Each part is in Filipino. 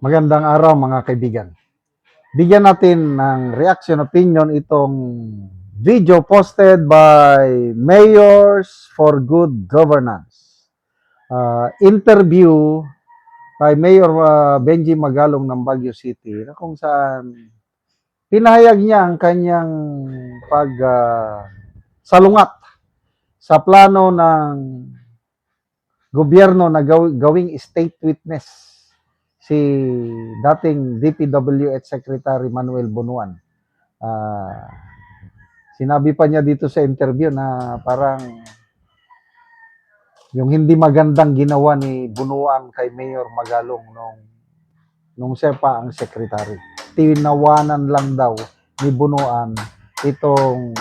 Magandang araw mga kaibigan. Bigyan natin ng reaction opinion itong video posted by Mayors for Good Governance. Interview kay Mayor Benji Magalong ng Baguio City na kung saan pinahayag niya ang kanyang salungat sa plano ng gobyerno na gawing state witness si dating DPWH Secretary Manuel Bunuan. Sinabi pa niya dito sa interview na parang yung hindi magandang ginawa ni Bunuan kay Mayor Magalong nung siya pa ang secretary. Tinawanan lang daw ni Bunuan itong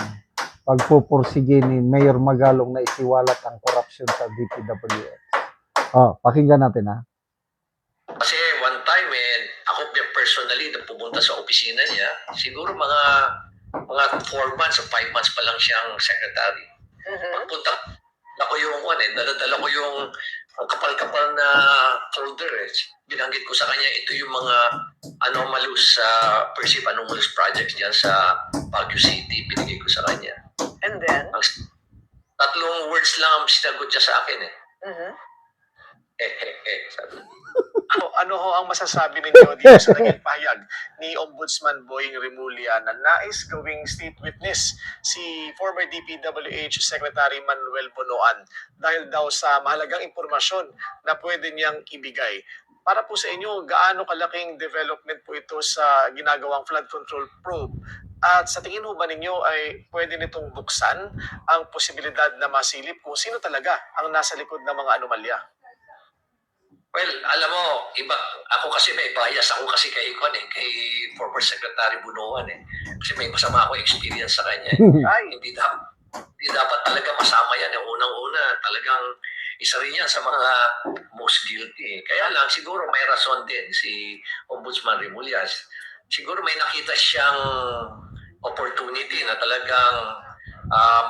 pagpupursige ni Mayor Magalong na isiwalat ang korupsyon sa DPWH. Pakinggan natin ha. Kasi one time, ako personally na pumunta sa opisina niya, siguro mga 4 months o 5 months pa lang siyang secretary. Pagpunta ako yung dala ko yung kapal-kapal na folder. Binanggit ko sa kanya, ito yung mga perceived anomalous projects diyan sa Baguio City. Binigay ko sa kanya. And then? Tatlong words lang ang sinagot niya sa akin sabi. Ano ho ang masasabi ninyo dito sa naging pahayag ni Ombudsman Boying Remulla na nais gawing state witness si former DPWH Secretary Manuel Bunuan dahil daw sa mahalagang impormasyon na pwede niyang ibigay? Para po sa inyo, gaano kalaking development po ito sa ginagawang flood control probe? At sa tingin ho ba ninyo ay pwede nitong buksan ang posibilidad na masilip kung sino talaga ang nasa likod ng mga anomalya? Well, alam mo, ako kasi may bias ako kasi kay former Secretary Bunuan Kasi may masama ako experience sa kanya Ay, hindi dapat talaga masama yan Unang-una, talagang isa rin yan sa mga most guilty Kaya lang, siguro may rason din si Ombudsman Remulla. Siguro may nakita siyang opportunity na talagang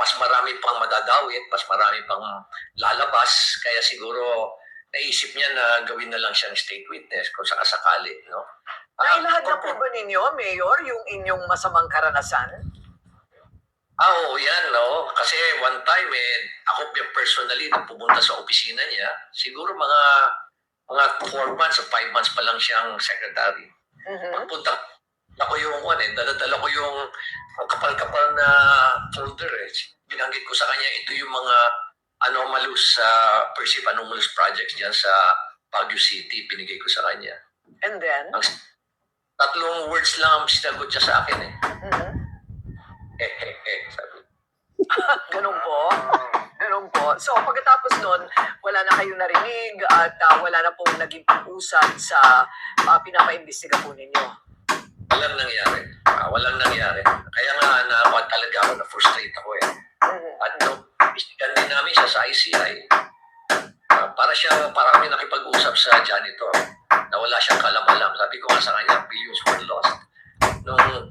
mas marami pang madadawit, mas marami pang lalabas. Kaya siguro naisip niya na gawin na lang siyang state witness kung sakasakali, no? Nailahad na po ba ninyo, Mayor, yung inyong masamang karanasan? Oo, yan, no? Kasi one time, ako personally na pumunta sa opisina niya, siguro mga 4 months o 5 months pa lang siyang secretary. Pagpunta ako yung dala ko yung kapal-kapal na folder. Binanggit ko sa kanya, ito yung mga perceived anomalous projects diyan sa Baguio City, binigay ko sa kanya. And then? Tatlong words lang ang sinagot niya sa akin sabi. Ganun po? Ganun po. So, pagkatapos nun, wala na kayong narinig at wala na pong naging pag-usap sa pinapaimbestiga po ninyo? Walang nangyari. Kaya nga, talaga ako na-frustrate ako At imbestigan din namin siya sa ICI. Para kami nakipag-usap sa janitor na wala siyang kalam-alam. Sabi ko nga sa kanya, billions were lost. Nung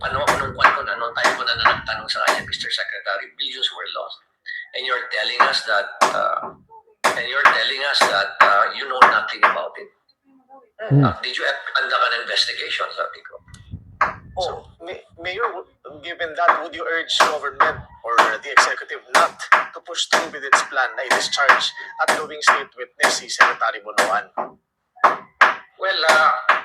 time ko na nagtanong sa kanya, Mr. Secretary, billions were lost. And you're telling us that you know nothing about it. Did you conduct an investigation? Sabi ko. So, Mayor, given that, would you urge government or the executive not to push through with its plan na i-discharge at gawing state witness si Secretary Bunuan? Well,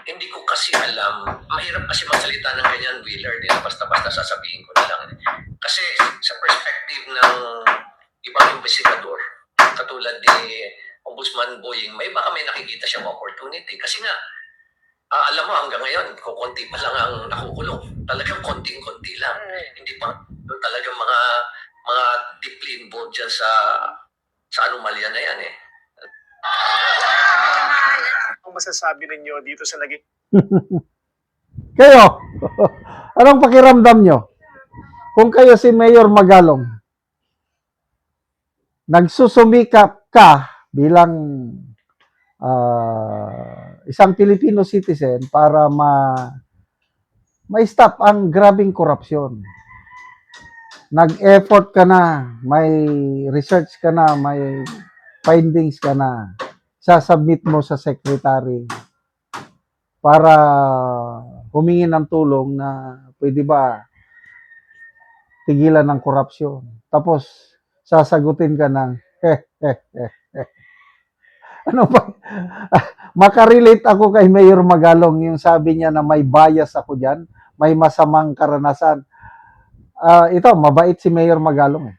hindi ko kasi alam. Mahirap kasi magsalita ng ganyan, Wheeler. Basta-basta sasabihin ko na lang. Kasi sa perspective ng ibang investigador, katulad ni Ombudsman Boying, baka may nakikita siyang opportunity. Kasi nga, alam mo, hanggang ngayon, kukunti pa lang ang nakukulong. Talagang konting-konti lang. Hindi pa talagang mga deeply involved dyan sa anomalya na yan Ang masasabi ninyo dito sa naging... Kayo, anong pakiramdam nyo? Kung kayo si Mayor Magalong, nagsusumikap ka bilang isang Filipino citizen para ma-stop ang grabing korupsyon. Nag-effort ka na, may research ka na, may findings ka na, sasubmit mo sa secretary. para humingi ng tulong na pwede ba tigilan ng korupsyon. Tapos sasagutin ka ng ano ba? Makarelate ako kay Mayor Magalong, yung sabi niya na may bias ako diyan, may masamang karanasan. Ito, mabait si Mayor Magalong.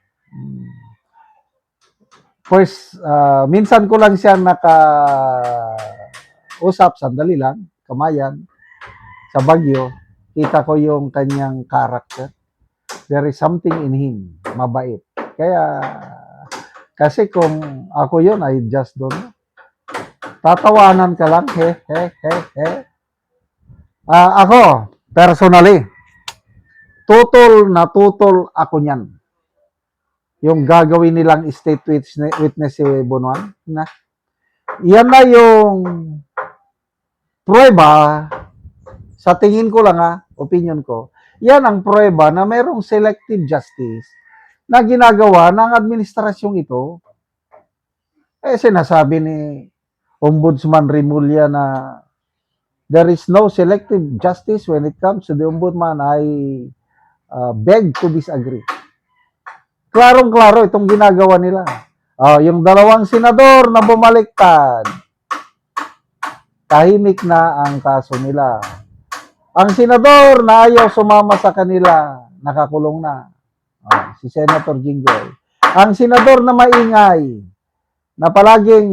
First, minsan ko lang siya naka-usap, sandali lang, Kamayan, sa Baguio. Kita ko yung kanyang character. There is something in him, mabait. Kaya, kasi kung ako yun, I just don't know. Tatawanan ka lang, he. Ako, personally, tutol ako niyan. Yung gagawin nilang state witness si Bunuan, na yan na yung prueba, sa tingin ko lang opinion ko, yan ang prueba na mayroong selective justice na ginagawa ng administrasyong ito. Sinasabi ni Ombudsman Remulla na there is no selective justice when it comes to the ombudsman. I beg to disagree. Klarong-klaro itong ginagawa nila. Yung dalawang senador na bumaliktad, tahimik na ang kaso nila. Ang senador na ayaw sumama sa kanila, nakakulong na. Si Senator Jinggoy. Ang senador na maingay, na palaging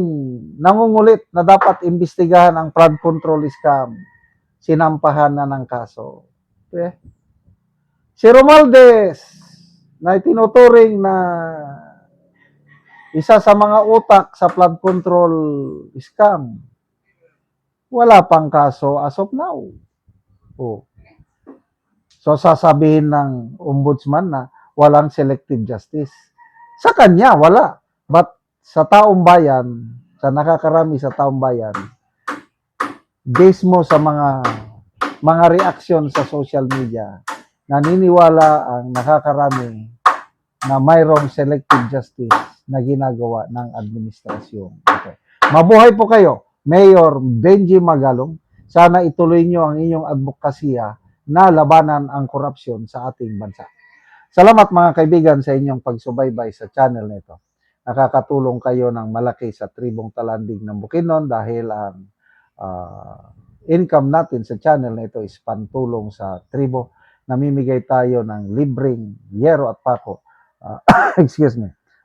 nangungulit na dapat imbestigahan ang flood control scam, sinampahan na ng kaso. Si Romualdez, na itinuturing na isa sa mga utak sa flood control scam, wala pang kaso as of now. So sasabihin ng ombudsman na walang selective justice. Sa kanya, wala. But sa taong bayan, sa nakakarami sa taong bayan, based mo sa mga reaksyon sa social media, naniniwala ang nakakarami na mayroong selective justice na ginagawa ng administrasyon. Okay. Mabuhay po kayo, Mayor Benji Magalong. Sana ituloy nyo ang inyong advokasya na labanan ang korupsyon sa ating bansa. Salamat mga kaibigan sa inyong pagsubaybay sa channel nito. Nakakatulong kayo ng malaki sa tribong Talandig ng Bukidnon dahil ang income natin sa channel na ito is pantulong sa tribo. Namimigay tayo ng libreng yero at pako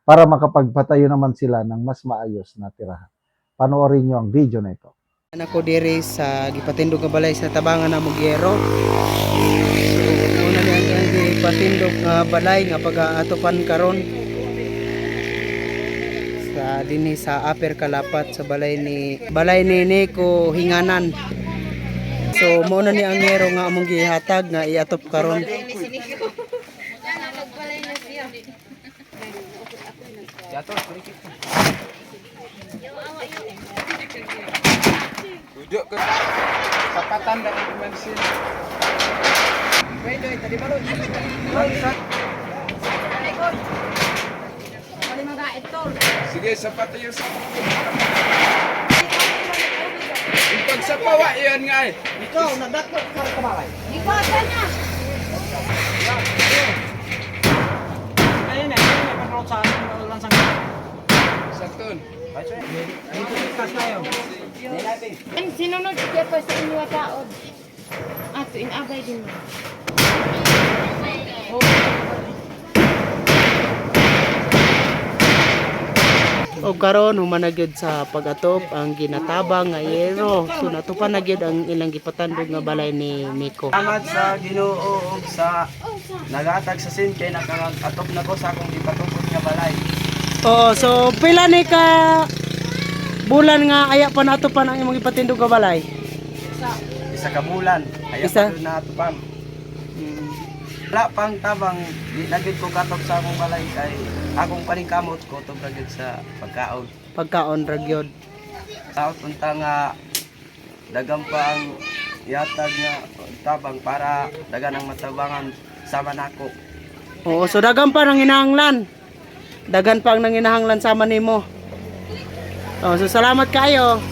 para makapagpatayo naman sila ng mas maayos na tirahan. Panoorin nyo ang video na ito. Ako diri sa gipatindog nga balay sa tabangan na Mugyero. So una niya ang gipatindog nga balay nga pag-aatopan karon sa dinhi sa Upper Kalapat sa balay ni Nico Hinganan. So mo na ni ang ngero nga among gihatag nga iatop karon. Duduk ke kapatan dan dimensi. Wait, tadi baru. Sige, sapat yun sa... Ipag sa pawa yun nga eh. Ikaw nagdakot ka sa balay. Ikaw tanya. Ayun na patrol sa lansang. Santun. Dito kas tayo. Ang sinunod siya pa sa inyo taod. Ato inabay din mo. O karon humanagyod sa pag-atop ang ginatabang nga yero. So natupan na gyud ang ilang gipatandog nga balay ni Miko. Salamat sa Ginoo ug sa nagatag sa sin kay nakatop na ko sa akong gipatukod nga balay. Oh, so pila ni ka bulan nga aya pa natupan ang imong ipatindog nga balay? Isa ka bulan aya Isa? pa na atupan. Wala pang tabang di na gyud ko katok sa akong balay kay akong paningkamot ko to gyud sa pagkaon. Pagkaon ra gyud. Taot unta nga dagang pa ang yatag nga tabang para dagan ang matabangan sama nako. Oo, so dagan pa nang hinahanglan. Dagan pa ang nanginahanglan sama nimo. Oh, so salamat kayo.